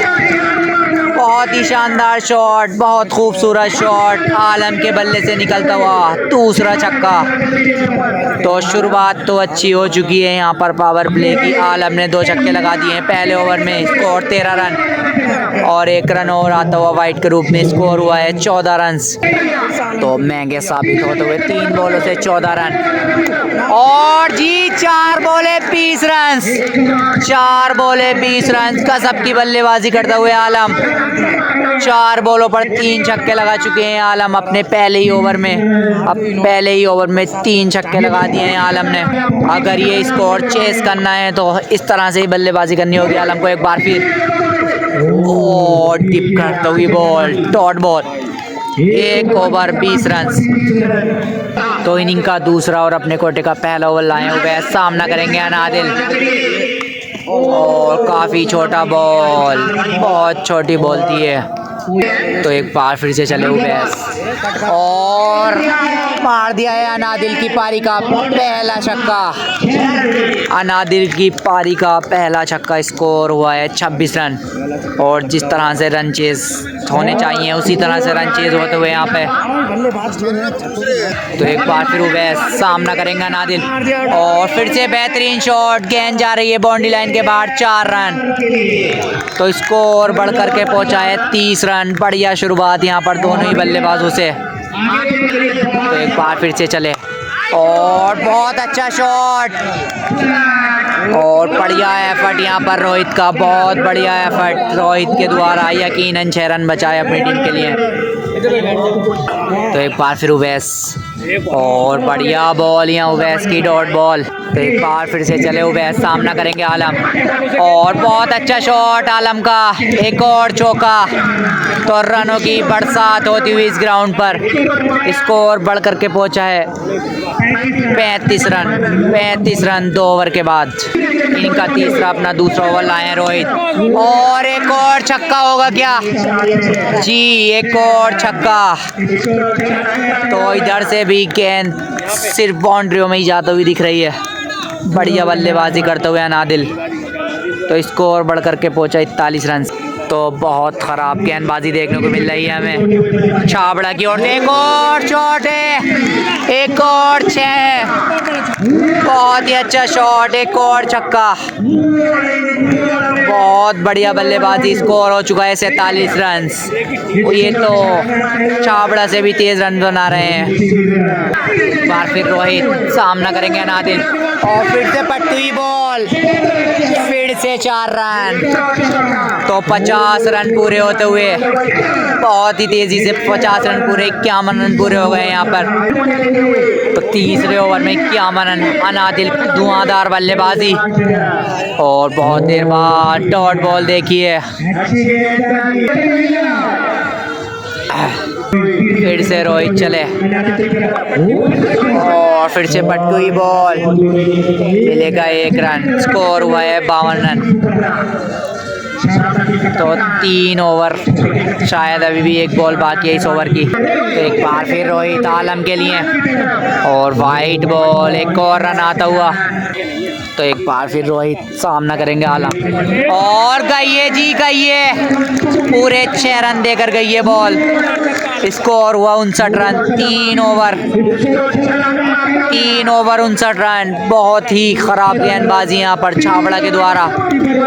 [SPEAKER 1] बहुत ही शानदार शॉट, बहुत खूबसूरत शॉट, आलम के बल्ले से निकलता हुआ दूसरा छक्का। तो शुरुआत तो अच्छी हो चुकी है यहाँ पर पावर प्ले की। आलम ने 2 छक्के लगा दिए हैं पहले ओवर में, स्कोर 13 रन और 1 रन और आता हुआ वाइट के रूप में स्कोर हुआ है 14 रन। तो महंगे साबित होते हुए 3 बॉलों से 14 रन और जी 4 बॉले 20 रन, 4 बॉले 20 रन का सबकी बल्लेबाजी करता हुए आलम 4 बॉलों पर 3 छक्के लगा चुके हैं आलम अपने पहले ही ओवर में। अब पहले ही ओवर में 3 छक्के लगा दिए हैं आलम ने। अगर ये स्कोर चेस करना है तो इस तरह से ही बल्लेबाजी करनी होगी आलम को। एक बार फिर टिप करता हुई ball, dot ball, 1 over 20 run. तो इनिंग का दूसरा और अपने कोटे का पहला ओवर लाए हुए, सामना करेंगे अनादिल। और काफ़ी छोटा बॉल, बहुत छोटी बॉल थी है। तो एक बार फिर से चले हुए और मार दिया है अनादिल की पारी का पहला छक्का। अनादिल की पारी का पहला छक्का, स्कोर हुआ है 26 रन। और जिस तरह से रन चेज होने चाहिए उसी तरह से रन चेज होते हुए यहाँ पे। तो एक बार फिर उवैस सामना करेंगे अनादिल और फिर से बेहतरीन शॉट, गेंद जा रही है बाउंड्री लाइन के बाहर, 4 रन। तो स्कोर बढ़ करके पहुंचा है 30 रन। बढ़िया शुरुआत यहाँ पर दोनों ही बल्लेबाजों से। तो एक बार फिर से चले और बहुत अच्छा शॉट और बढ़िया एफर्ट यहाँ पर रोहित का, बहुत बढ़िया एफर्ट रोहित के द्वारा, यकीनन 6 रन बचाए अपनी टीम के लिए। तो एक बार फिर उवैस और बढ़िया बॉल यहाँ उवैस की, डॉट बॉल। तो एक बार फिर से चले उवैस, सामना करेंगे आलम और बहुत अच्छा शॉट आलम का, एक और चौका। तो रनों की बरसात होती हुई इस ग्राउंड पर स्कोर बढ़ करके पहुंचा है 35 रन। 35 रन 2 ओवर के बाद। इनका तीसरा अपना दूसरा ओवर लाए हैं रोहित और एक और छक्का होगा क्या? जी एक और छक्का। तो इधर से भी गेंद सिर्फ बाउंड्रियों में ही जाती हुई दिख रही है। बढ़िया बल्लेबाजी करते हुए अनादिल। तो स्कोर बढ़ करके पहुंचा 41 रन। तो बहुत ख़राब गेंदबाजी देखने को मिल रही है हमें छाबड़ा की ओर से। एक और शॉट है, एक और 6, बहुत ही अच्छा शॉट, एक और छक्का। बहुत बढ़िया बल्लेबाजी, स्कोर हो चुका है 47 रन। ये तो छाबड़ा से भी तेज रन बना रहे हैं। एक बार फिर रोहित सामना करेंगे अनादिल और फिर से पट्टी हुई बॉल, फिर से 4 रन। तो 50 रन पूरे होते हुए बहुत ही तेजी से 50 रन पूरे, 51 रन पूरे हो गए यहाँ पर। तो तीसरे ओवर में 51 रन, अनादिल धुआंधार बल्लेबाजी और बहुत देर बाद डॉट बॉल देखिए। फिर से रोहित चले और फिर से पट्टी हुई बॉल, मिलेगा 1 रन। स्कोर हुआ है 52 रन। तो 3 ओवर, शायद अभी भी 1 बॉल बाकी है इस ओवर की। तो एक बार फिर रोहित आलम के लिए और वाइट बॉल, एक और रन आता हुआ। तो एक बार फिर रोहित सामना करेंगे आलम और गई जी, गई पूरे 6 रन देकर गई है बॉल। स्कोर हुआ 59 रन। 3 over 59 run. बहुत ही खराब गेंदबाजी यहाँ पर छाबड़ा के द्वारा।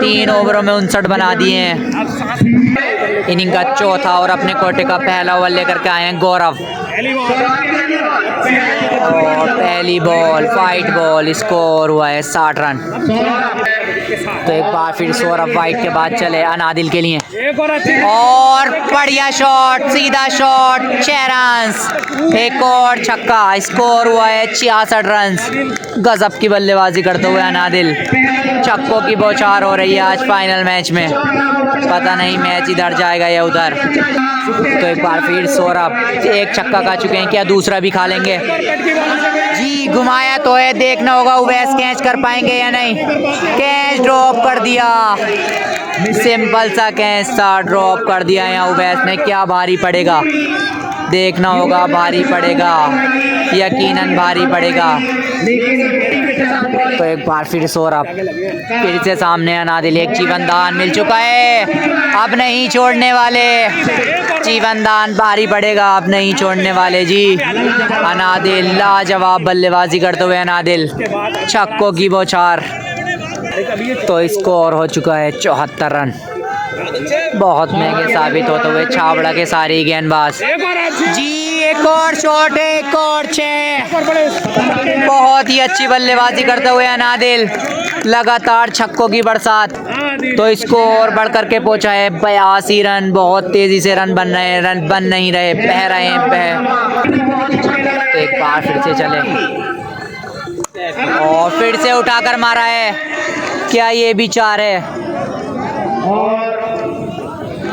[SPEAKER 1] 3 ओवरों में 59 बना दिए हैं। इनिंग का चौथा और अपने कोटे का पहला ओवर लेकर के आए हैं गौरव और पहली बॉल वाइट बॉल, स्कोर हुआ है 60 रन। तो एक बार फिर सौरभ वाइट के बाद चले अनादिल के लिए और बढ़िया शॉट, सीधा शॉट, 6 रन, एक और छक्का। स्कोर हुआ है 66 रन। गजब की बल्लेबाजी करते हुए अनादिल। छक्कों की बौछार हो रही है आज फाइनल मैच में, पता नहीं मैच इधर जाएगा या उधर। तो एक बार फिर सौरभ 1 छक्का खा चुके हैं, क्या दूसरा भी खा लेंगे? जी घुमाया तो है, देखना होगा उवैस कैच कर पाएंगे या नहीं। कैच ड्रॉप कर दिया, सिंपल सा कैच था, ड्रॉप कर दिया यहाँ उवैस ने। क्या भारी पड़ेगा, देखना होगा, भारी पड़ेगा। यकीनन भारी पड़ेगा। तो एक बार फिर सौरभ, फिर से सामने अनादिल, एक जीवनदान मिल चुका है, अब नहीं छोड़ने वाले। जीवनदान भारी पड़ेगा, अब नहीं छोड़ने वाले जी। अनादिल लाजवाब बल्लेबाजी करते हुए अनादिल, छक्कों की बौछार। तो स्कोर हो चुका है 74 रन। बहुत महंगे साबित होते हुए छाबड़ा के सारे गेंदबाज जी। एक और शॉट, एक और 6। बहुत ही अच्छी बल्लेबाजी करते हुए अनादिल, लगातार छक्कों की बरसात। तो स्कोर बढ़ करके पहुंचा है 82 रन। बहुत तेजी से रन बन रहे हैं, रन बन नहीं रहे, बह रहे हैं बह। तो एक बार फिर से चले और फिर से उठाकर मारा है। क्या ये भी 4 है?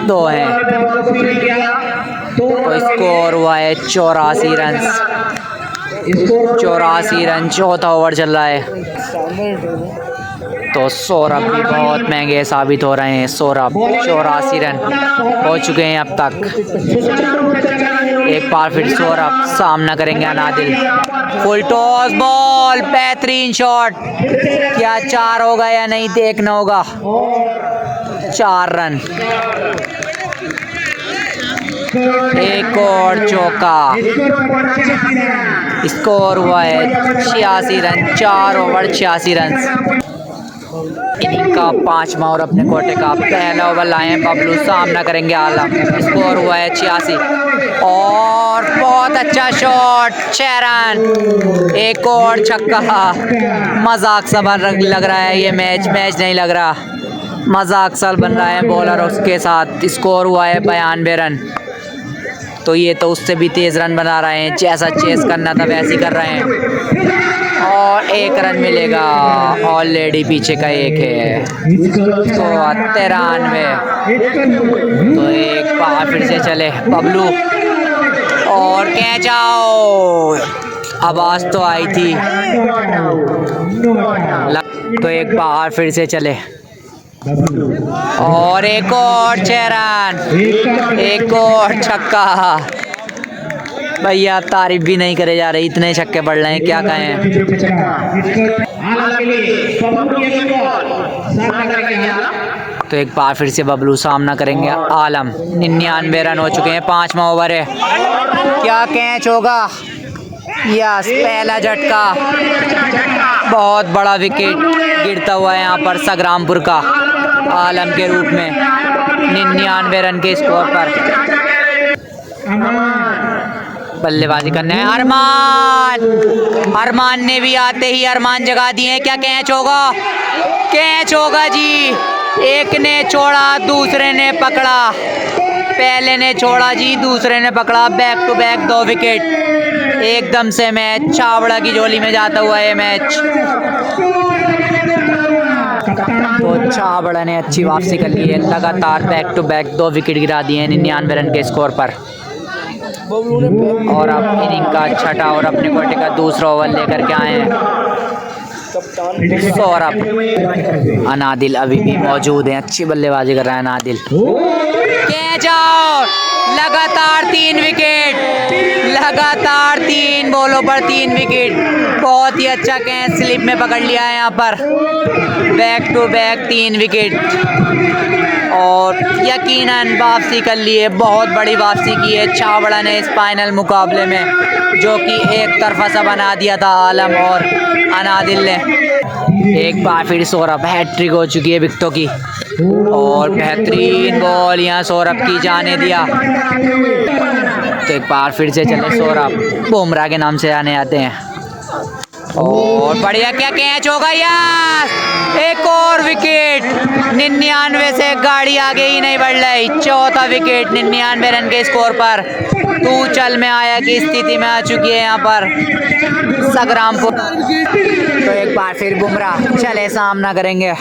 [SPEAKER 1] 2 है। तो स्कोर हुआ है 84 रन। 84 रन, चौथा ओवर चल रहा है। तो सौरभ भी बहुत महंगे साबित हो रहे हैं। सौरभ 84 रन हो चुके हैं अब तक। एक बार फिर सौरभ सामना करेंगे अनादिल। फुल टॉस बॉल, बेहतरीन शॉट। क्या 4 होगा या नहीं देखना होगा। 4 रन। एक और चौका। स्कोर हुआ है 86 रन। 4 over 86 run. इनिंग का 5वां और अपने कोटे का पहला ओवर लाए हैं बबलू, सामना करेंगे आलम। स्कोर हुआ है 86 और बहुत अच्छा शॉट, 6 रन। एक और छक्का। मजाक सा लग रहा है ये मैच नहीं लग रहा, मजाक सा बन रहा है बॉलर उसके साथ। स्कोर हुआ है 92 रन। तो ये तो उससे भी तेज़ रन बना रहे हैं, जैसा चेस करना था वैसे ही कर रहे हैं। और 1 रन मिलेगा, ऑलरेडी पीछे का 1 है। तो 93। तो एक बार फिर से चले बबलू और कैच आओ। आवाज़ तो आई थी। तो एक बार फिर से चले और एक और 6 रन। एक और छक्का। भैया तारीफ भी नहीं करे जा रही, इतने छक्के पड़ रहे हैं, क्या कहें। तो एक बार फिर से बबलू सामना करेंगे आलम। 99 रन हो चुके हैं, 5वां ओवर है। क्या कैच होगा। यस, पहला झटका। बहुत बड़ा विकेट गिरता हुआ है यहाँ पर संग्रामपुर का आलम के रूप में। 99 रन के स्कोर पर बल्लेबाजी करने है अरमान ने भी आते ही अरमान जगा दिए हैं। क्या कैच होगा। कैच होगा जी। एक ने छोड़ा, दूसरे ने पकड़ा। पहले ने छोड़ा जी, दूसरे ने पकड़ा। Back to back 2 wicket. एकदम से मैच छाबड़ा की झोली में जाता हुआ है मैच। तो छाबड़ा ने अच्छी वापसी कर ली है, लगातार बैक टू बैक 2 विकेट गिरा दिए हैं 99 रन के स्कोर पर। और अब इनिंग का 6ठा और अपने कोटे का दूसरा ओवर लेकर के आए हैं सौरभ। अनादिल अभी भी मौजूद है, अच्छी बल्लेबाजी कर रहा है अनादिल। Catch out. लगातार 3 विकेट, लगातार 3 बॉलों पर 3 विकेट। बहुत ही अच्छा कैच स्लिप में पकड़ लिया है यहाँ पर। बैक टू बैक 3 विकेट और यकीनन वापसी कर ली है, बहुत बड़ी वापसी की है छाबड़ा ने इस फाइनल मुकाबले में, जो कि एक तरफा सा बना दिया था आलम और अनादिल ने। एक बार फिर सौरभ, हैट्रिक हो चुकी है विकेटों की और बेहतरीन बॉल यहाँ सौरभ की जाने दिया। तो एक बार फिर से चले सौरभ, बुमराह के नाम से जाने आते हैं। और बढ़िया, क्या कैच होगा यार। एक और विकेट। 99 से गाड़ी आगे ही नहीं बढ़ रही। 4था विकेट 99 रन के स्कोर पर। तू चल में आया की स्थिति में आ चुकी है यहाँ पर संग्रामपुर। तो एक बार फिर बुमराह चले, सामना करेंगे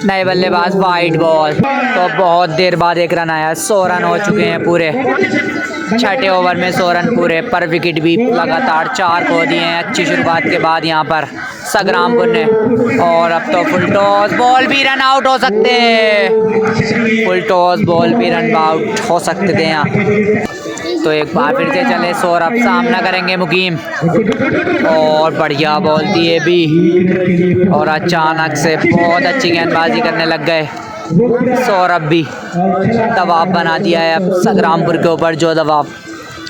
[SPEAKER 1] नए बल्लेबाज। Wide ball. तो बहुत देर बाद 1 रन आया। 100 रन हो चुके हैं पूरे। छठे ओवर में 100 रन पूरे पर। विकेट भी लगातार 4 खो दिए हैं अच्छी शुरुआत के बाद यहाँ पर संग्रामपुर ने। और अब तो फुल टॉस बॉल भी रन आउट हो सकते हैं, फुल टॉस बॉल भी रन आउट हो सकते थे यहाँ। तो एक बार फिर से चले सौरभ, सामना करेंगे मुकीम। और बढ़िया बॉल दिए भी और अचानक से बहुत अच्छी गेंदबाजी करने लग गए सौरभ भी। दबाव बना दिया है अब संग्रामपुर के ऊपर, जो दबाव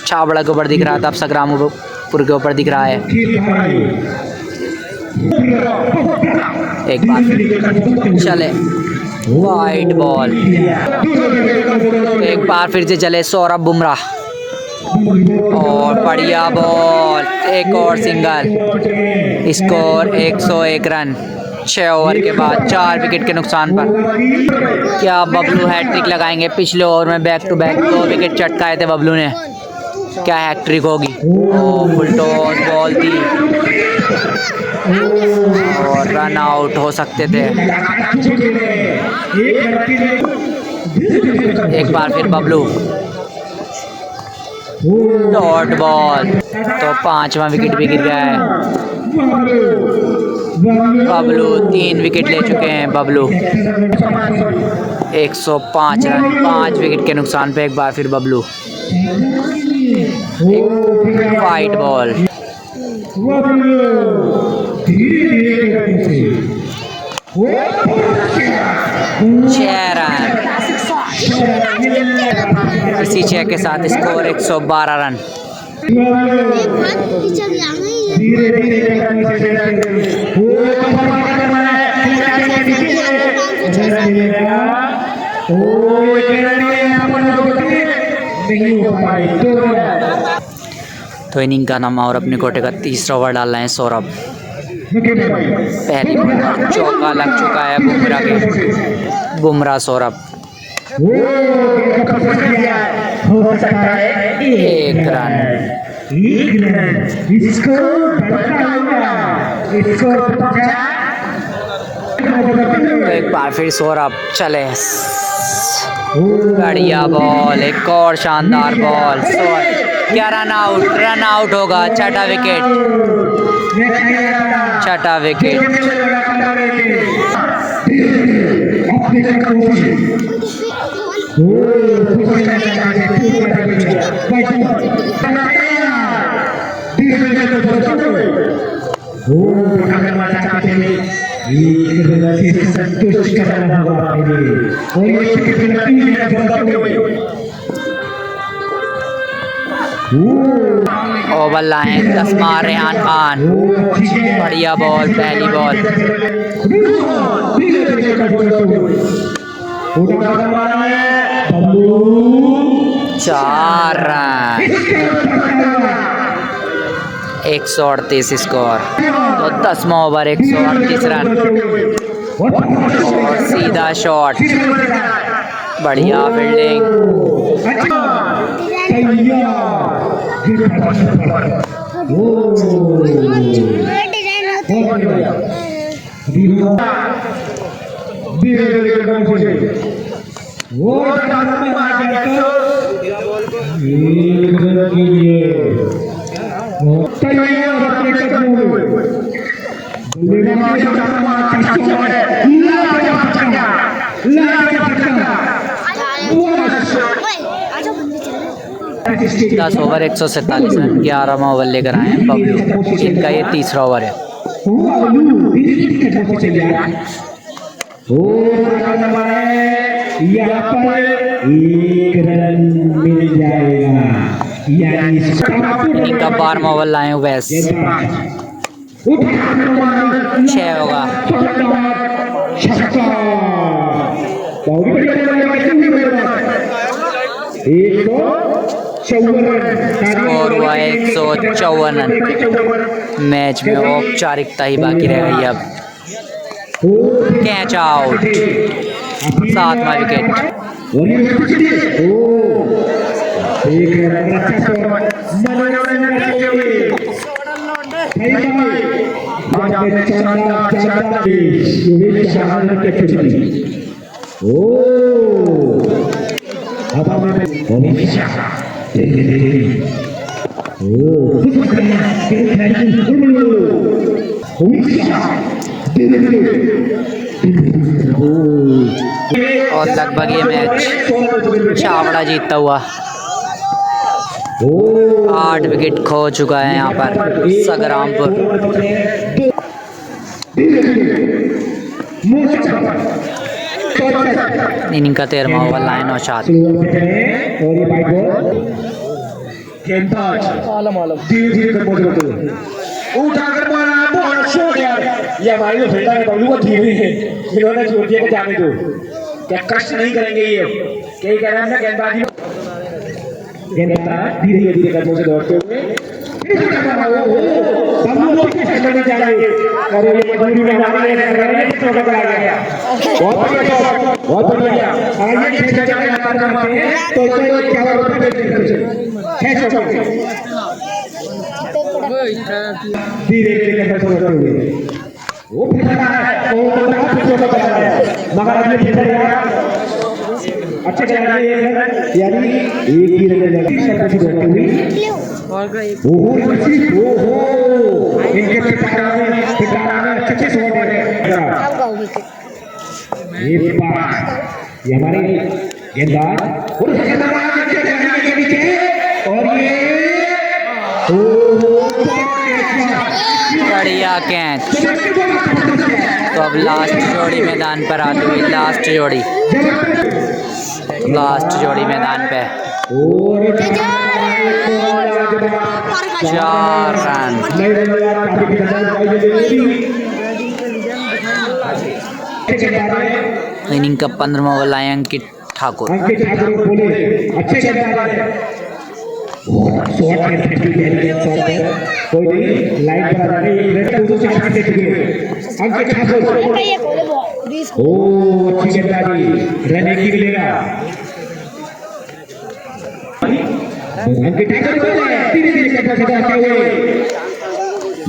[SPEAKER 1] छाबड़ा के ऊपर दिख रहा था अब संग्रामपुर के ऊपर दिख रहा है। एक बार फिर चले वाइड बॉल, एक बार फिर से चले सौरभ बुमराह। और बढ़िया बॉल, एक और सिंगल। स्कोर 101 रन 6 ओवर के बाद 4 विकेट के नुकसान पर। क्या बबलू हैट्रिक लगाएंगे? पिछले ओवर में बैक टू बैक 2 विकेट चटकाए थे बबलू ने, क्या हैट्रिक होगी? और फुल टॉस बॉल थी और रन आउट हो सकते थे। एक बार फिर बबलू, डॉट बॉल, तो 5वां विकेट भी गिर गया है। बबलू 3 विकेट ले चुके हैं बबलू। 105 रन 5 विकेट के नुकसान पे। एक बार फिर बबलू, वाइड बॉल, 6 रन। इसी 6 के साथ स्कोर 112 रन। तो इनिंग का नाम और अपने कोटे का तीसरा ओवर डाल रहे हैं सौरभ। पहली चौका लग चुका है बुमराह सौरभ। 1 रन। तो एक बार फिर सौरभ चले, बढ़िया बॉल, एक और शानदार बॉल। क्या रन आउट होगा। छठा विकेट। ओवर लाए 10 मार रेहान खान। बढ़िया बॉल, पहली बॉल। 4 रन। 138 स्कोर। तो 10वां ओवर 138 रन और सीधा शॉट। बढ़िया फील्डिंग। दस ओवर 147 रन 11वां ओवर लेकर आए हैं बबलू। इनका ये तीसरा ओवर है।
[SPEAKER 2] यहाँ पर 1 रन मिल जाएगा,
[SPEAKER 1] इनका 12वां ओवर लाए वैस 6 होगा। स्कोर हुआ 154 रन। मैच में औपचारिकता ही बाकी रह गई अब। Catch out. 7वां विकेट। और लगभग ये मैच छावड़ा जीतता हुआ। 8 विकेट खो चुका है यहाँ पर संग्रामपुर। इनिंग का 13वां ओवर लाइन और शॉट।
[SPEAKER 2] धीरे-धीरे कर बोल रहे उठाकर मारा बॉल शॉट यार। ये हमारी जो फील्डर है बबलू को ठीक नहीं है, इन्होंने छोड़ दिया कि जाने दो, क्या कष्ट नहीं करेंगे ये। क्या कह रहे हैं ना गेंदबाजी गेंदबाज धीरे धीरे कदमों से दौड़ते हुए बबलू को खेलने नहीं जाएंगे। अरे ये मजबूरी में हमारे लिए चौका पड़ा गया। बहुत बढ़िया बहुत बढ़िया। आइए खेल जाते हैं तो क्या होता है धीरे धीरे करते हुए वो फिसला है वो बहुत फिसला कर रहा है मगर अभी फिसल गया। अच्छे खिलाड़ी यानी एक ही रन लगी सर्विस होती हुई ओहो इनके पिटारा में अच्छे शॉट है। ये पास ये हमारे गेंदबाज और के नीचे और ये
[SPEAKER 1] बढ़िया कैच। तो अब लास्ट जोड़ी मैदान पर आती हुई लास्ट जोड़ी मैदान पे 4 रन। इनिंग का 15वां ओवर लाए अंकित ठाकुर।
[SPEAKER 2] कोई नहीं लाइन पर आ जाए दो चार से अंकित ठाकुर ओ अच्छी गेंदबाजी रन एक ही मिलेगा। अंकित ठाकुर धीरे धीरे कदम से आते हुए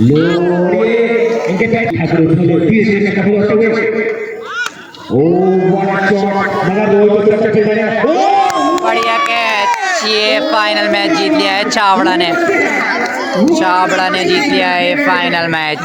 [SPEAKER 2] लोड़िए अंकित ठाकुर धीरे धीरे कदम आते हुए ओ बड़ा शॉट मगर रोज तो चल रहा है।
[SPEAKER 1] बढ़िया कैच। ये फाइनल मैच जीत लिया है छावड़ा ने जीत लिया है फाइनल मैच।